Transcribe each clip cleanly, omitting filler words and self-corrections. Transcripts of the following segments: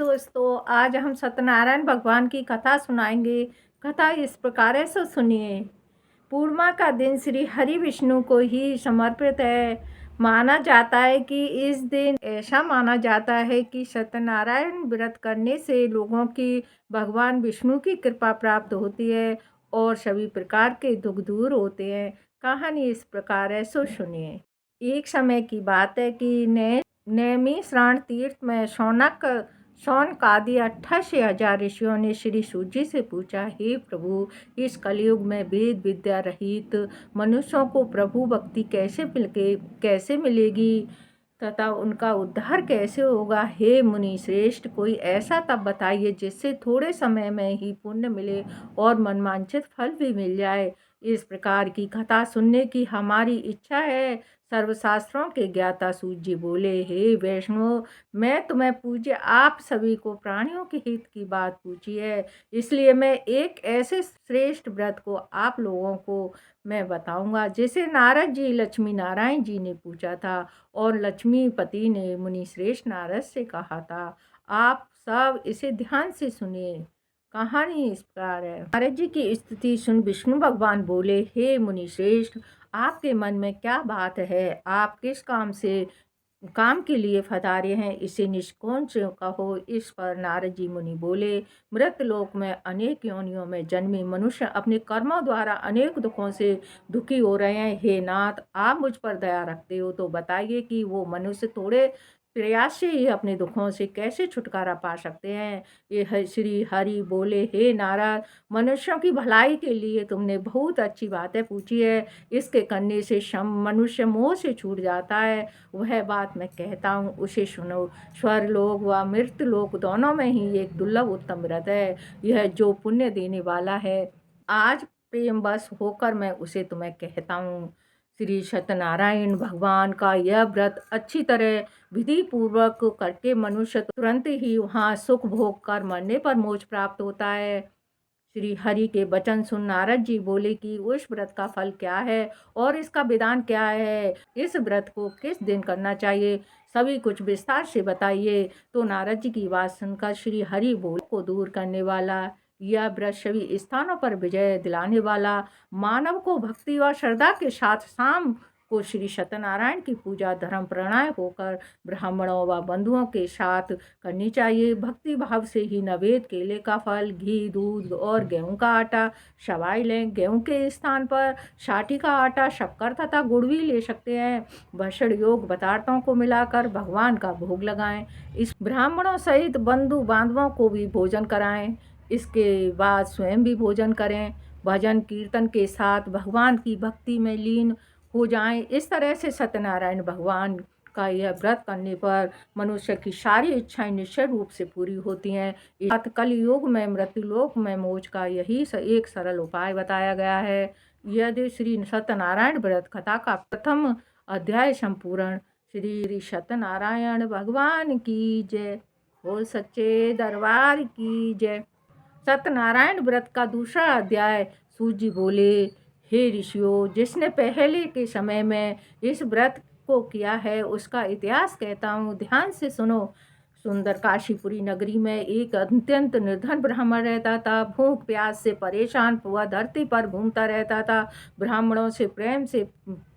दोस्तों, आज हम सत्यनारायण भगवान की कथा सुनाएंगे। कथा इस प्रकार है, सो सुनिए। पूर्णिमा का दिन श्री हरि विष्णु को ही समर्पित है। माना जाता है कि इस दिन ऐसा माना जाता है कि सत्यनारायण व्रत करने से लोगों की भगवान विष्णु की कृपा प्राप्त होती है और सभी प्रकार के दुख दूर होते हैं। कहानी इस प्रकार है, सो सुनिए। एक समय की बात है कि नैमिषारण्य तीर्थ में शौनक आदि 88,000 ऋषियों ने श्री सूत से पूछा, हे प्रभु, इस कलयुग में वेद विद्या रहित मनुष्यों को प्रभु भक्ति कैसे मिलेगी तथा उनका उद्धार कैसे होगा। हे मुनि श्रेष्ठ, कोई ऐसा तप बताइए जिससे थोड़े समय में ही पुण्य मिले और मनवांछित फल भी मिल जाए। इस प्रकार की कथा सुनने की हमारी इच्छा है। सर्वशास्त्रों के ज्ञाता सूत जी बोले, हे वैष्णव, मैं तुम्हें पूज्य आप सभी को प्राणियों के हित की बात पूछी है, इसलिए मैं एक ऐसे श्रेष्ठ व्रत को आप लोगों को मैं बताऊंगा जिसे नारद जी लक्ष्मी नारायण जी ने पूछा था और लक्ष्मीपति ने मुनि श्रेष्ठ नारद से कहा था। आप सब इसे ध्यान से सुनिए। कहानी इस प्रकार है। नारद जी की स्तुति सुन विष्णु भगवान बोले, हे मुनि श्रेष्ठ, आपके मन में क्या बात है? आप किस काम के लिए फतारे हैं, इसे निष्कोच कहो। इस पर नारद जी मुनि बोले, मृत लोक में अनेक योनियों में जन्मे मनुष्य अपने कर्मों द्वारा अनेक दुखों से दुखी हो रहे हैं। हे नाथ, आप मुझ पर दया रखते हो तो बताइए कि वो मनुष्य थोड़े प्रयास से ही अपने दुखों से कैसे छुटकारा पा सकते हैं। श्री हरि बोले, हे नारद, मनुष्यों की भलाई के लिए तुमने बहुत अच्छी बातें पूछी है। इसके करने से मनुष्य मोह से छूट जाता है। वह बात मैं कहता हूँ, उसे सुनो। स्वर्लोक व मृत्यलोक दोनों में ही एक दुर्लभ उत्तम व्रत है। यह जो पुण्य देने वाला है, आज प्रेम बस होकर मैं उसे तुम्हें कहता हूँ। श्री सत्यनारायण भगवान का यह व्रत अच्छी तरह विधि पूर्वक करके मनुष्य तुरंत ही वहाँ सुख भोग कर मरने पर मोक्ष प्राप्त होता है। श्री हरि के वचन सुन नारद जी बोले कि उस व्रत का फल क्या है और इसका विधान क्या है। इस व्रत को किस दिन करना चाहिए, सभी कुछ विस्तार से बताइए। तो नारद जी की बात सुनकर श्री हरि बोले, को दूर करने वाला यह व्रत सभी स्थानों पर विजय दिलाने वाला, मानव को भक्ति और श्रद्धा के साथ शाम को श्री सत्यनारायण की पूजा धर्म प्रणाय होकर ब्राह्मणों व बंधुओं के साथ करनी चाहिए। भक्ति भाव से ही नवेद, केले का फल, घी, दूध और गेहूं का आटा सवाई लें। गेहूं के स्थान पर साठी का आटा, शक्कर तथा गुड़ भी ले सकते हैं। भक्षण योग पदार्थों को मिलाकर भगवान का भोग लगाएं। इस ब्राह्मणों सहित बंधु बांधवों को भी भोजन कराएं। इसके बाद स्वयं भी भोजन करें। भजन कीर्तन के साथ भगवान की भक्ति में लीन हो जाएं। इस तरह से सत्यनारायण भगवान का यह व्रत करने पर मनुष्य की सारी इच्छाएं निश्चय रूप से पूरी होती हैं। कल युग में मृत्युलोक में मोक्ष का यही एक सरल उपाय बताया गया है। यदि श्री सत्यनारायण व्रत कथा का प्रथम अध्याय संपूर्ण। श्री सत्यनारायण भगवान की जय। बोल सच्चे दरबार की जय। सत्यनारायण व्रत का दूसरा अध्याय। सूत जी बोले, हे ऋषियों, जिसने पहले के समय में इस व्रत को किया है उसका इतिहास कहता हूँ, ध्यान से सुनो। सुंदर काशीपुरी नगरी में एक अत्यंत निर्धन ब्राह्मण रहता था। भूख प्यास से परेशान वह धरती पर घूमता रहता था। ब्राह्मणों से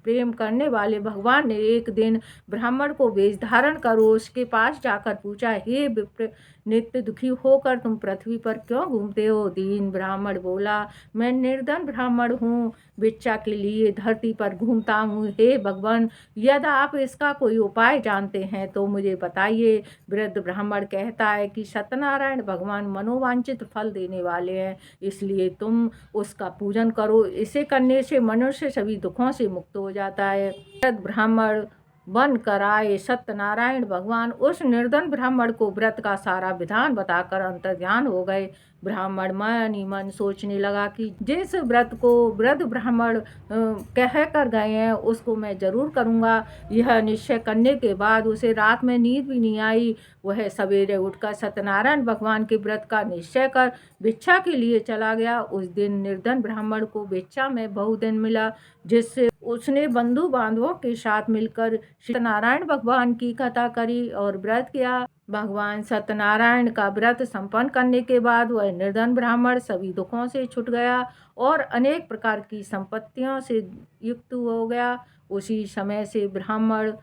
प्रेम करने वाले भगवान ने एक दिन ब्राह्मण को वेश धारण कर उसके पास जाकर पूछा, हे विप्र, नित्य दुखी होकर तुम पृथ्वी पर क्यों घूमते हो? दीन ब्राह्मण बोला, मैं निर्धन ब्राह्मण हूँ, भिक्षा के लिए धरती पर घूमता हूँ। हे भगवान, यदि आप इसका कोई उपाय जानते हैं तो मुझे बताइए। वृद्ध ब्राह्मण कहता है कि सत्यनारायण भगवान मनोवांछित फल देने वाले हैं, इसलिए तुम उसका पूजन करो। इसे करने से मनुष्य सभी दुखों से मुक्त हो जाता है। वृद्ध ब्राह्मण बन कर आए सत्यनारायण भगवान उस निर्धन ब्राह्मण को व्रत का सारा विधान बताकर अंतर्ध्यान हो गए। ब्राह्मण मन ही मन सोचने लगा कि जिस व्रत को वृद्ध ब्राह्मण कह कर गए हैं उसको मैं जरूर करूँगा। यह निश्चय करने के बाद उसे रात में नींद भी नहीं आई। वह सवेरे उठकर सत्यनारायण भगवान के व्रत का निश्चय कर भिक्षा के लिए चला गया। उस दिन निर्धन ब्राह्मण को भिक्षा में बहुधन मिला, जिससे उसने बंधु बांधवों के साथ मिलकर सत्यनारायण भगवान की कथा करी और व्रत किया। भगवान सत्यनारायण का व्रत संपन्न करने के बाद वह निर्धन ब्राह्मण सभी दुखों से छूट गया और अनेक प्रकार की संपत्तियों से युक्त हो गया। उसी समय से ब्राह्मण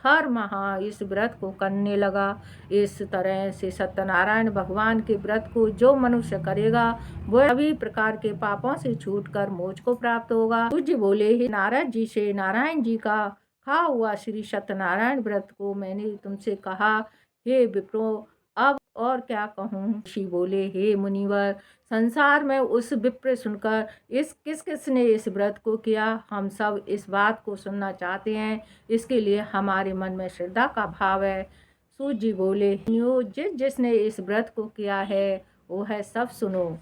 हर माह इस व्रत को करने लगा। इस तरह से सत्यनारायण भगवान के व्रत को जो मनुष्य करेगा वह सभी प्रकार के पापों से छूटकर मोक्ष को प्राप्त होगा। सूर्य बोले, हे नारद जी से नारायण जी का कहा हुआ श्री सत्यनारायण व्रत को मैंने तुमसे कहा। हे विप्रो, अब और क्या कहूँ। ऋषि बोले, हे मुनिवर, संसार में उस विप्र सुनकर किसने इस व्रत को किया, हम सब इस बात को सुनना चाहते हैं। इसके लिए हमारे मन में श्रद्धा का भाव है। सूत जी बोले, मुनियो, जिसने इस व्रत को किया है वो है सब सुनो।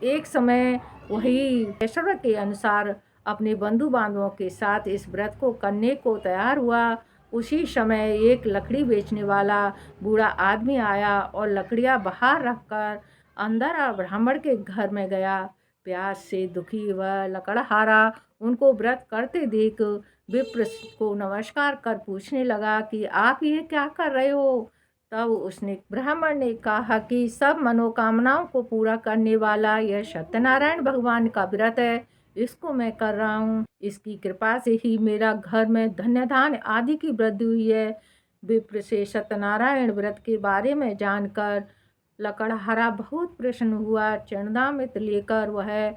एक समय वही ऐश्वर्य के अनुसार अपने बंधु बांधवों के साथ इस व्रत को करने को तैयार हुआ। उसी समय एक लकड़ी बेचने वाला बूढ़ा आदमी आया और लकड़ियां बाहर रखकर अंदर ब्राह्मण के घर में गया। प्यास से दुखी वह लकड़हारा उनको व्रत करते देख विप्र को नमस्कार कर पूछने लगा कि आप ये क्या कर रहे हो। तब उसने ब्राह्मण ने कहा कि सब मनोकामनाओं को पूरा करने वाला यह सत्यनारायण भगवान का व्रत है, इसको मैं कर रहा हूँ। इसकी कृपा से ही मेरा घर में धन्य धान्य आदि की वृद्धि हुई है। विप्र से सत्यनारायण व्रत के बारे में जानकर लकड़हारा बहुत प्रसन्न हुआ। चरणामृत लेकर वह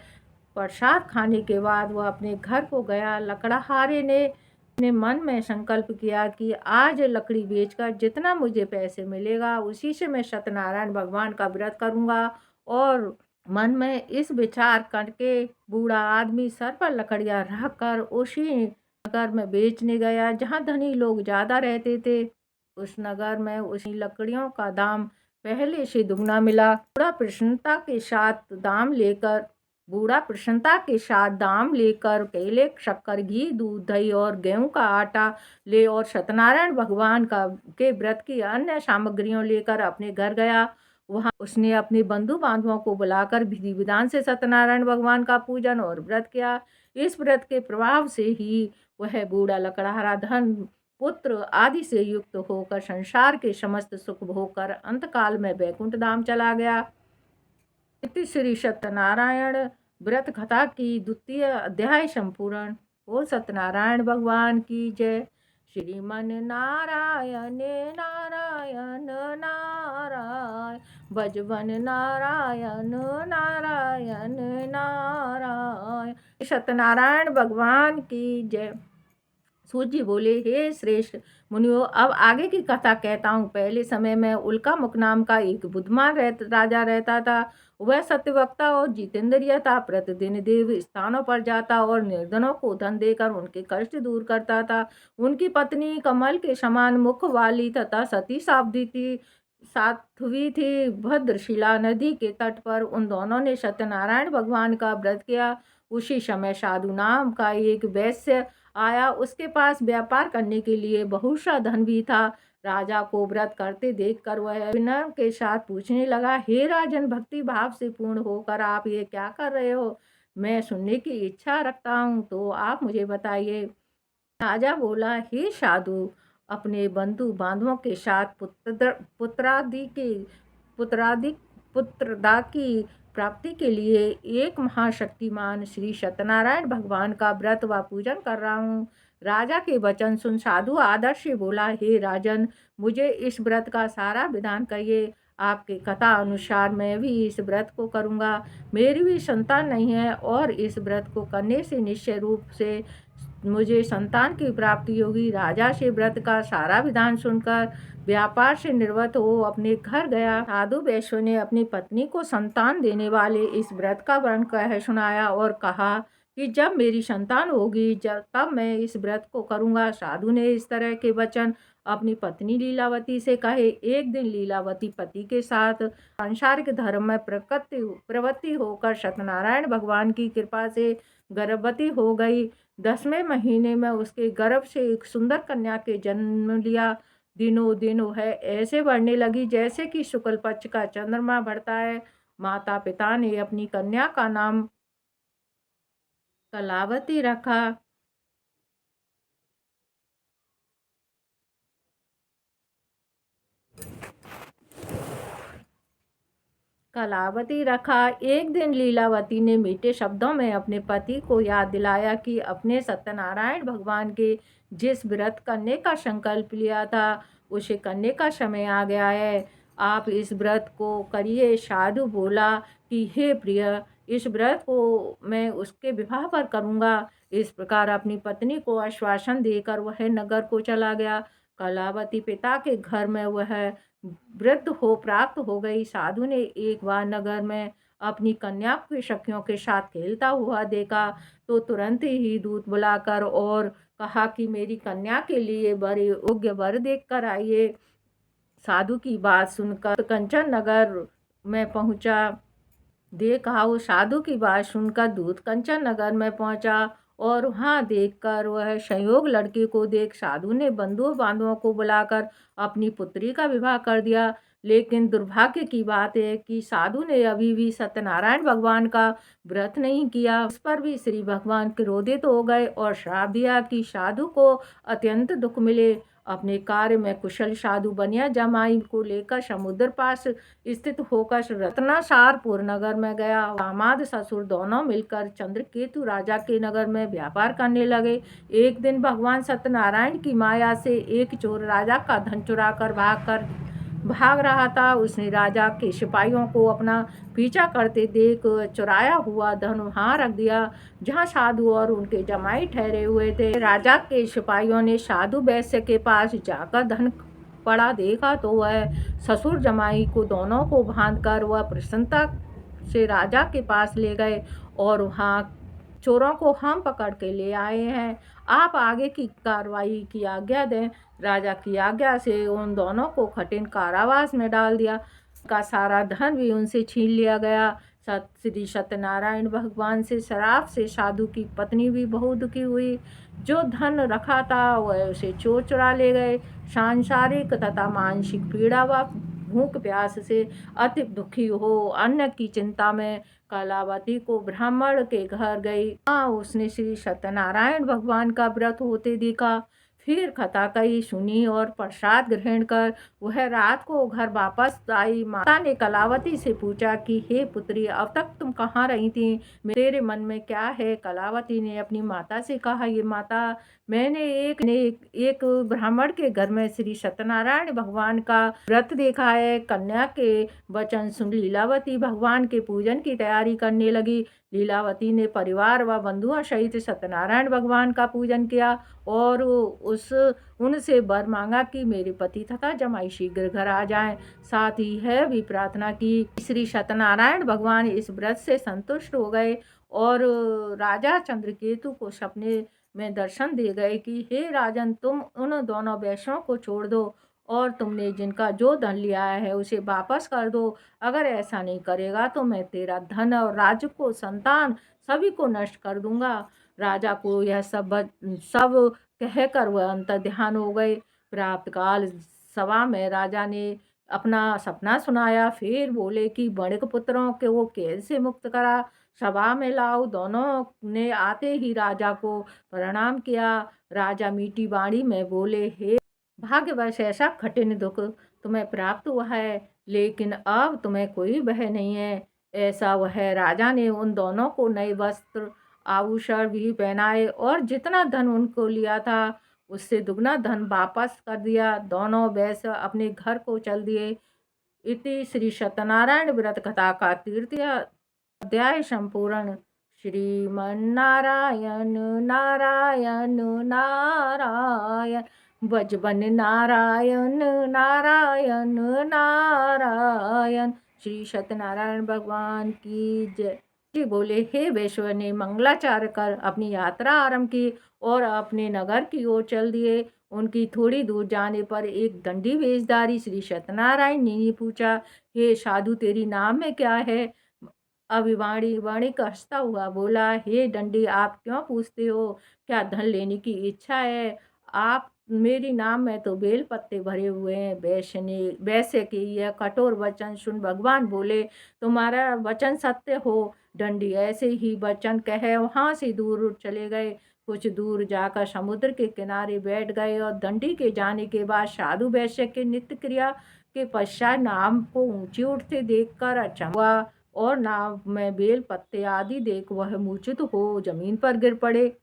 प्रसाद खाने के बाद वह अपने घर को गया। लकड़हारे ने अपने मन में संकल्प किया कि आज लकड़ी बेचकर जितना मुझे पैसे मिलेगा उसी से मैं सत्यनारायण भगवान का व्रत करूंगा। और मन में इस विचार करके बूढ़ा आदमी सर पर लकड़ियां रखकर उसी नगर में बेचने गया जहाँ धनी लोग ज़्यादा रहते थे। उस नगर में उसी लकड़ियों का दाम पहले से दुगना मिला। बूढ़ा प्रसन्नता के साथ दाम लेकर केले, शक्कर, घी, दूध, दही और गेहूं का आटा ले और सत्यनारायण भगवान के व्रत की अन्य सामग्रियों लेकर अपने घर गया। वहां उसने अपने बंधु बांधवों को बुलाकर विधि विधान से सत्यनारायण भगवान का पूजन और व्रत किया। इस व्रत के प्रभाव से ही वह बूढ़ा लकड़हारा धन, पुत्र आदि से युक्त होकर संसार के समस्त सुख भोगकर अंतकाल में वैकुंठ धाम चला गया। इति श्री सत्यनारायण व्रत कथा की द्वितीय अध्याय संपूर्ण। ओ सत्यनारायण भगवान की जय। श्रीमन नारायण नारायण नारायण, भजवन नारायण नारायण नारायण। सत्यनारायण भगवान की जय। सूत जी बोले, हे श्रेष्ठ मुनियो, अब आगे की कथा कहता हूँ। पहले समय में उल्कामुख नाम का एक बुद्धिमान राजा रहता था। वह सत्यवक्ता और जितेंद्रिय था। प्रतिदिन देव स्थानों पर जाता और निर्धनों को धन देकर उनके कष्ट दूर करता था। उनकी पत्नी कमल के समान मुख वाली तथा सती साध्वी थी। भद्रशिला नदी के तट पर उन दोनों ने सत्यनारायण भगवान का व्रत किया। उसी समय साधु नाम का एक वैश्य आया। उसके पास व्यापार करने के लिए बहुत सा धन भी था। राजा को व्रत करते देखकर वह विनय के साथ पूछने लगा, हे राजन, भक्ति भाव से पूर्ण होकर आप ये क्या कर रहे हो? मैं सुनने की इच्छा रखता हूँ, तो आप मुझे बताइए। राजा बोला, हे साधु, अपने बंधु बांधवों के साथ पुत्रदा की प्राप्ति के लिए एक महाशक्तिमान श्री सत्यनारायण भगवान का व्रत व पूजन कर रहा हूँ। राजा के वचन सुन साधु आदर से बोला, हे राजन, मुझे इस व्रत का सारा विधान कहिए। आपके कथा अनुसार मैं भी इस व्रत को करूँगा। मेरी भी संतान नहीं है और इस व्रत को करने से निश्चय रूप से मुझे संतान की प्राप्ति होगी। राजा से व्रत का सारा विधान सुनकर व्यापार से निवृत्त हो अपने घर गया। साधु वैश्य ने अपनी पत्नी को संतान देने वाले इस व्रत का वर्णन कह सुनाया और कहा कि जब मेरी संतान होगी तब मैं इस व्रत को करूँगा। साधु ने इस तरह के वचन अपनी पत्नी लीलावती से कहे। एक दिन लीलावती पति के साथ सांसारिक धर्म में प्रवृत्ति होकर सत्यनारायण भगवान की कृपा से गर्भवती हो गई। 10वें महीने में उसके गर्भ से एक सुंदर कन्या के जन्म लिया। दिनों दिन वह ऐसे बढ़ने लगी जैसे कि शुक्ल पक्ष का चंद्रमा बढ़ता है। माता पिता ने अपनी कन्या का नाम कलावती रखा। कलावती रखा। एक दिन लीलावती ने मीठे शब्दों में अपने पति को याद दिलाया कि अपने सत्यनारायण भगवान के जिस व्रत करने का संकल्प लिया था उसे करने का समय आ गया है। आप इस व्रत को करिए। साधु बोला कि हे प्रिय, इस व्रत को मैं उसके विवाह पर करूँगा। इस प्रकार अपनी पत्नी को आश्वासन देकर वह नगर को चला गया। कलावती पिता के घर में वह वृद्ध हो प्राप्त हो गई। साधु ने एक बार नगर में अपनी कन्या की सखियों के साथ खेलता हुआ देखा तो तुरंत ही दूत बुलाकर और कहा कि मेरी कन्या के लिए बड़े योग्य वर देख कर आइए। साधु की बात सुनकर कंचन नगर में पहुंचा। देखा वो साधु की बात सुनकर दूत कंचन नगर में पहुंचा और वहां देखकर वह संयोग लड़की को देख साधु ने बंधुओं बांधवों को बुलाकर अपनी पुत्री का विवाह कर दिया। लेकिन दुर्भाग्य की बात है कि साधु ने अभी भी सत्यनारायण भगवान का व्रत नहीं किया। उस पर भी श्री भगवान क्रोधित हो गए और श्राप दिया कि साधु को अत्यंत दुख मिले। अपने कार्य में कुशल साधु बनिया जमाई को लेकर समुद्र पास स्थित होकर रत्नासारपुर नगर में गया। दामाद ससुर दोनों मिलकर चंद्रकेतु राजा के नगर में व्यापार करने लगे। एक दिन भगवान सत्यनारायण की माया से एक चोर राजा का धन चुराकर भाग रहा था। उसने राजा के सिपाहियों को अपना पीछा करते देख चुराया हुआ धन वहां रख दिया जहां साधु और उनके जमाई ठहरे हुए थे। राजा के सिपाहियों ने साधु वैश्य के पास जाकर धन पड़ा देखा तो वह ससुर जमाई को दोनों को बांधकर वह प्रसन्नता से राजा के पास ले गए और वहाँ चोरों को हम पकड़ के ले आए हैं। आप आगे की कार्रवाई की आज्ञा दें। राजा की आज्ञा से उन दोनों को कठिन कारावास में डाल दिया। का सारा धन भी उनसे छीन लिया गया। श्री सत्यनारायण भगवान से शराब से साधु की पत्नी भी बहुत दुखी हुई। जो धन रखा था वह उसे चोर चुरा ले गए। सांसारिक तथा मानसिक पीड़ा व भूख प्यास से अति दुखी हो अन्न की चिंता में कलावती को ब्राह्मण के घर गई। वहाँ उसने श्री सत्यनारायण भगवान का व्रत होते देखा। फिर कथा कही सुनी और प्रसाद ग्रहण कर वह रात को घर वापस आई। माता ने कलावती से पूछा कि हे पुत्री, अब तक तुम कहाँ रही थी? तेरे मन में क्या है? कलावती ने अपनी माता से कहा, ये माता, मैंने एक ब्राह्मण के घर में श्री सत्यनारायण भगवान का व्रत देखा है। कन्या के वचन सुन लीलावती भगवान के पूजन की तैयारी करने लगी। लीलावती ने परिवार व बंधुओं सहित सत्यनारायण भगवान का पूजन किया और उनसे वर मांगा कि मेरे पति तथा जमाई शीघ्र घर आ जाएं। साथ ही है भी प्रार्थना की। श्री सत्यनारायण भगवान इस व्रत से संतुष्ट हो गए और राजा चंद्रकेतु को सपने में दर्शन दे गए कि हे राजन, तुम उन दोनों वैश्यों को छोड़ दो और तुमने जिनका जो धन लिया है उसे वापस कर दो। अगर ऐसा नहीं करेगा तो मैं तेरा धन और राज्य को, संतान सभी को नष्ट कर दूंगा। राजा को यह सब कहकर वह अंतर्ध्यान हो गए। प्रातःकाल सभा में राजा ने अपना सपना सुनाया। फिर बोले कि बणिक पुत्रों के वो कैद से मुक्त करा, सभा में लाओ। दोनों ने आते ही राजा को प्रणाम किया। राजा मीठी वाणी में बोले, हे भाग्यवश ऐसा कठिन दुख तुम्हें प्राप्त हुआ है, लेकिन अब तुम्हें कोई भय नहीं है। ऐसा वह राजा ने उन दोनों को नए वस्त्र आभूषण भी पहनाए और जितना धन उनको लिया था उससे दुगना धन वापस कर दिया। दोनों वैश्य अपने घर को चल दिए। इति श्री सत्यनारायण व्रत कथा का तृतीय अध्याय संपूर्ण। श्रीमन्नारायण नारायण नारायण, बजबन नारायण नारायण नारायण। श्री सत्यनारायण भगवान की जय। जी बोले, हे वैश्व ने मंगलाचार्य कर अपनी यात्रा आरंभ की और अपने नगर की ओर चल दिए। उनकी थोड़ी दूर जाने पर एक दंडी वेशधारी श्री सत्यनारायण ने पूछा, हे साधु, तेरी नाम में क्या है? वाणिक हंसता हुआ बोला, हे दंडी, आप क्यों पूछते हो? क्या धन लेने की इच्छा है? आप मेरी नाम में तो बेल पत्ते भरे हुए हैं। वैश्य के यह कठोर वचन सुन भगवान बोले, तुम्हारा वचन सत्य हो। दंडी ऐसे ही वचन कहे वहां से दूर चले गए। कुछ दूर जाकर समुद्र के किनारे बैठ गए और दंडी के जाने के बाद साधु वैश्य के नित्य क्रिया के पश्चात नाव को ऊंची उठते देखकर अच्छा हुआ और नाव में बेल पत्ते आदि देख वह मूर्छित हो जमीन पर गिर पड़े।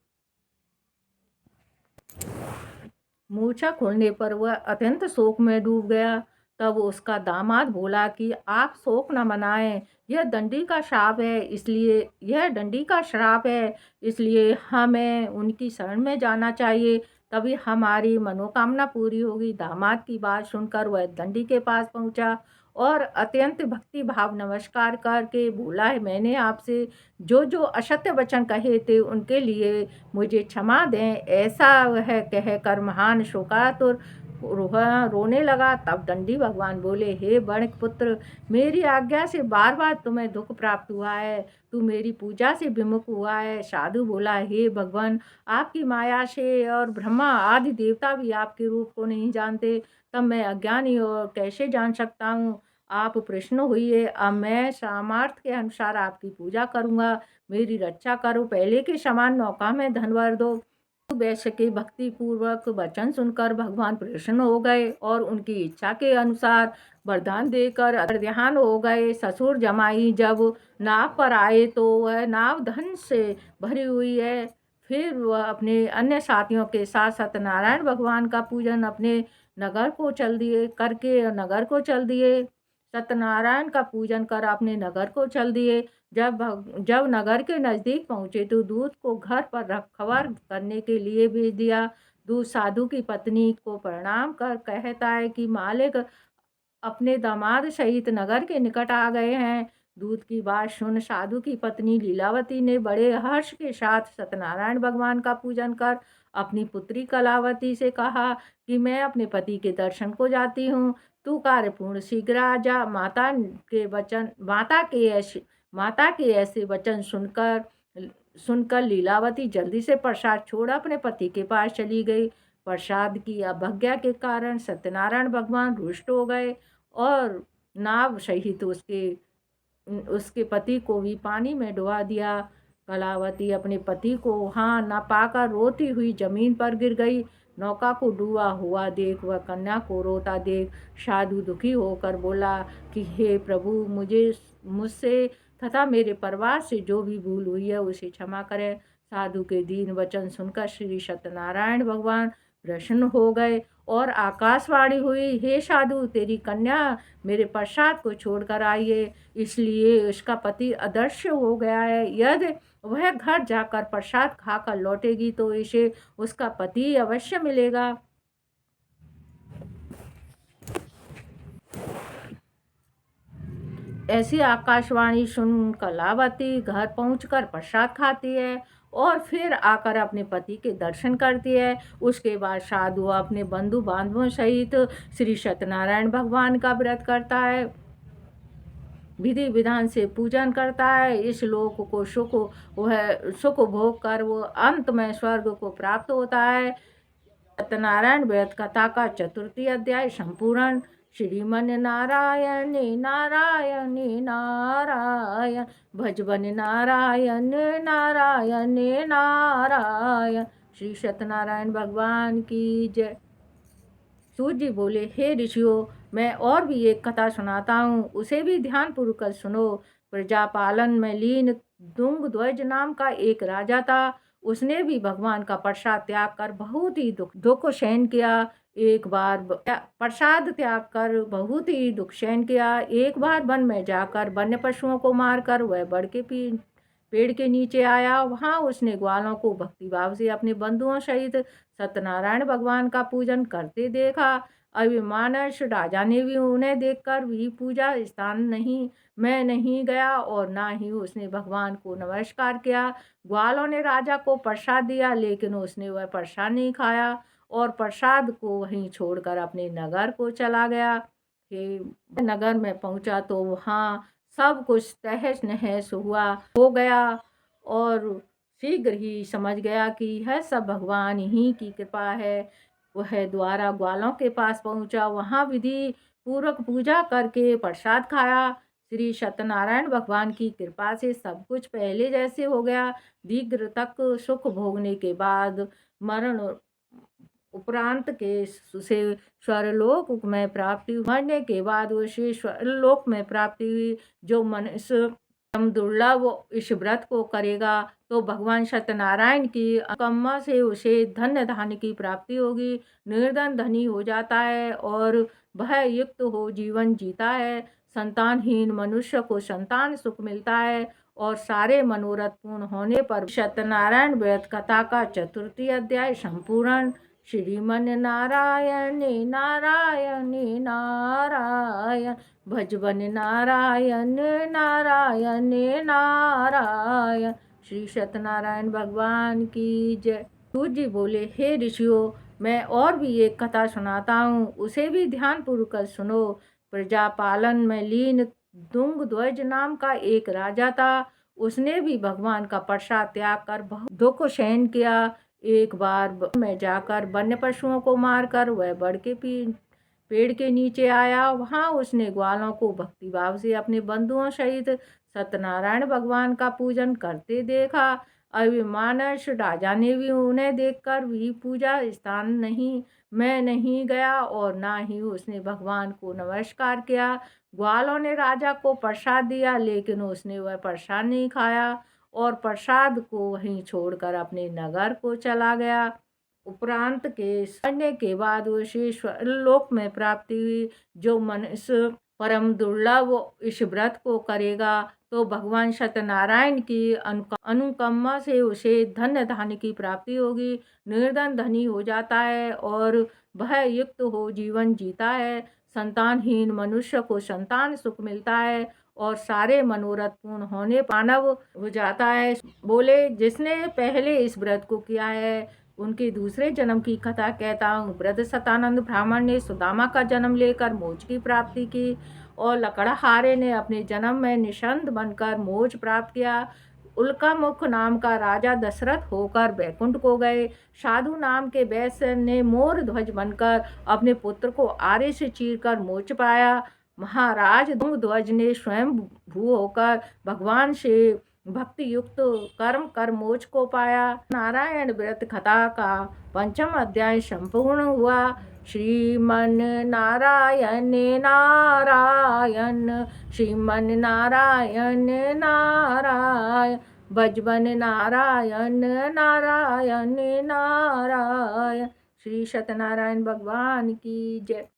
मूर्छा खुलने पर वह अत्यंत शोक में डूब गया। तब उसका दामाद बोला कि आप शोक न मनाएं, यह डंडी का श्राप है, इसलिए हमें उनकी शरण में जाना चाहिए, तभी हमारी मनोकामना पूरी होगी। दामाद की बात सुनकर वह डंडी के पास पहुंचा और अत्यंत भक्ति भाव नमस्कार करके बोला है, मैंने आपसे जो जो असत्य वचन कहे थे उनके लिए मुझे क्षमा दें। ऐसा वह कहकर महान शोकातुर रोने लगा। तब दंडी भगवान बोले, हे वणिक पुत्र, मेरी आज्ञा से बार बार तुम्हें दुख प्राप्त हुआ है, तू मेरी पूजा से विमुख हुआ है। साधु बोला, हे भगवान, आपकी माया से और ब्रह्मा आदि देवता भी आपके रूप को नहीं जानते, तब मैं अज्ञानी और कैसे जान सकता हूँ। आप प्रसन्न हुई, अब मैं सामर्थ्य के अनुसार आपकी पूजा करूँगा, मेरी रक्षा करो, पहले के समान नौका में धन भर दो। वैश्य के भक्ति पूर्वक वचन सुनकर भगवान प्रसन्न हो गए और उनकी इच्छा के अनुसार वरदान देकर ध्यान हो गए। ससुर जमाई जब नाव पर आए तो वह नाव धन से भरी हुई है। फिर वह अपने अन्य साथियों के साथ सत्यनारायण भगवान का पूजन अपने नगर को चल दिए। सत्यनारायण का पूजन कर अपने नगर को चल दिए। जब नगर के नज़दीक पहुँचे तो दूत को घर पर खबर करने के लिए भेज दिया। दूत साधु की पत्नी को प्रणाम कर कहता है कि मालिक अपने दामाद सहित नगर के निकट आ गए हैं। दूत की बात सुन साधु की पत्नी लीलावती ने बड़े हर्ष के साथ सत्यनारायण भगवान का पूजन कर अपनी पुत्री कलावती से कहा कि मैं अपने पति के दर्शन को जाती हूँ, तू कार्यपूर्ण शीघ्र आ जा। माता के ऐसे वचन सुनकर लीलावती जल्दी से प्रसाद छोड़ अपने पति के पास चली गई। प्रसाद की अवज्ञा के कारण सत्यनारायण भगवान रुष्ट हो गए और नाव सहित उसके पति को भी पानी में डुबा दिया। कलावती अपने पति को वहाँ न पाकर रोती हुई जमीन पर गिर गई। नौका को डूबा हुआ देख वह कन्या को रोता देख साधु दुखी होकर बोला कि हे प्रभु, मुझसे तथा मेरे परिवार से जो भी भूल हुई है उसे क्षमा करें। साधु के दीन वचन सुनकर श्री सत्यनारायण भगवान प्रसन्न हो गए और आकाशवाणी हुई, हे साधु, तेरी कन्या मेरे प्रसाद को छोड़कर आई है, इसलिए उसका पति अदृश्य हो गया है। यदि वह घर जाकर प्रसाद खाकर लौटेगी तो इसे उसका पति अवश्य मिलेगा। ऐसी आकाशवाणी सुन कलावती घर पहुंचकर प्रसाद खाती है और फिर आकर अपने पति के दर्शन करती है। उसके बाद साधु अपने बंधु बांधवों सहित श्री सत्यनारायण भगवान का व्रत करता है, विधि विधान से पूजन करता है। इस लोक को सुख भोग कर वो अंत में स्वर्ग को प्राप्त होता है। सत्यनारायण व्रत कथा का 4th अध्याय संपूर्ण। श्रीमन नारायण नारायण नारायण, भजबन नारायण नारायण नारायण। श्री सत्यनारायण भगवान की जय। सूत जी बोले, हे ऋषियों, मैं और भी एक कथा सुनाता हूँ, उसे भी ध्यानपूर्वक सुनो। प्रजापालन में लीन दुंगध्वज नाम का एक राजा था। उसने भी भगवान का प्रसाद त्याग कर बहुत ही दुख सहन किया। एक बार वन में जाकर वन्य पशुओं को मारकर वह बड़ के पेड़ के नीचे आया। वहाँ उसने ग्वालों को भक्तिभाव से अपने बंधुओं सहित सत्यनारायण भगवान का पूजन करते देखा। अभिमानश राजा ने भी उन्हें देखकर भी पूजा स्थान में नहीं गया और ना ही उसने भगवान को नमस्कार किया। ग्वालों ने राजा को प्रसाद दिया, लेकिन उसने वह प्रसाद नहीं खाया और प्रसाद को वहीं छोड़कर अपने नगर को चला गया। नगर में पहुंचा तो वहाँ सब कुछ तहस नहस हो गया और शीघ्र ही समझ गया कि यह सब भगवान ही की कृपा है। वह द्वारा ग्वालों के पास पहुंचा, वहाँ विधि पूर्वक पूजा करके प्रसाद खाया। श्री सत्यनारायण भगवान की कृपा से सब कुछ पहले जैसे हो गया। दीर्घ तक सुख भोगने के बाद उपरांत के उसे स्वर्गलोक में प्राप्ति हुई। मरने के बाद उसे स्वर्गलोक में प्राप्ति हुई। जो मनुष्य परम दुर्लभ इस व्रत को करेगा तो भगवान सत्यनारायण की अनुकंपा से उसे धन्य धान्य की प्राप्ति होगी। निर्धन धनी हो जाता है और वह युक्त हो जीवन जीता है। संतानहीन मनुष्य को संतान सुख मिलता है और सारे मनोरथ पूर्ण होने पर सत्यनारायण व्रत कथा का चतुर्थी अध्याय संपूर्ण। श्रीमन नारायण नारायण नारायण भजबन नारायण नारायण नारायण। श्री सत्यनारायण भगवान की जय। सूत जी बोले, हे ऋषियों, मैं और भी एक कथा सुनाता हूँ, उसे भी ध्यानपूर्वक सुनो। प्रजापालन में लीन तुंगध्वज नाम का एक राजा था। उसने भी भगवान का प्रसाद त्याग कर बहुत दुख सहन किया। एक बार में जाकर वन्य पशुओं को मारकर वह बड़ के पेड़ के नीचे आया। वहां उसने ग्वालों को भक्तिभाव से अपने बंधुओं सहित सत्यनारायण भगवान का पूजन करते देखा। अभिमानश राजा ने भी उन्हें देखकर भी पूजा स्थान में नहीं गया और ना ही उसने भगवान को नमस्कार किया। ग्वालों ने राजा को प्रसाद दिया, लेकिन उसने वह प्रसाद नहीं खाया और प्रसाद को वहीं छोड़कर अपने नगर को चला गया। उपरांत के मरने के बाद उसे स्वर्गलोक में प्राप्ति हुई। जो मनुष्य परम दुर्लभ इस व्रत को करेगा तो भगवान सत्यनारायण की अनुकंपा से उसे धन्य धान्य की प्राप्ति होगी। निर्धन धनी हो जाता है और वह युक्त हो जीवन जीता है। संतानहीन मनुष्य को संतान सुख मिलता है और सारे मनोरथ पूर्ण होने मानव हो जाता है। बोले, जिसने पहले इस व्रत को किया है उनके दूसरे जन्म की कथा कहता हूँ। वृद्ध सतानंद ब्राह्मण ने सुदामा का जन्म लेकर मोक्ष की प्राप्ति की और लकड़हारे ने अपने जन्म में निषंद बनकर मोक्ष प्राप्त किया। उल्कामुख नाम का राजा दशरथ होकर बैकुंठ को गए। साधु नाम के वैश्य ने मोर ध्वज बनकर अपने पुत्र को आरे से चीरकर मोक्ष पाया। महाराज ध्वज ने स्वयं भू होकर भगवान से भक्ति युक्त कर्म कर मोक्ष को पाया। नारायण व्रत कथा का पंचम अध्याय संपूर्ण हुआ। श्रीमन नारायण नारायण श्रीमन नारायण नारायण भजबन नारायण नारायण नारायण। श्री सत्यनारायण भगवान की जय।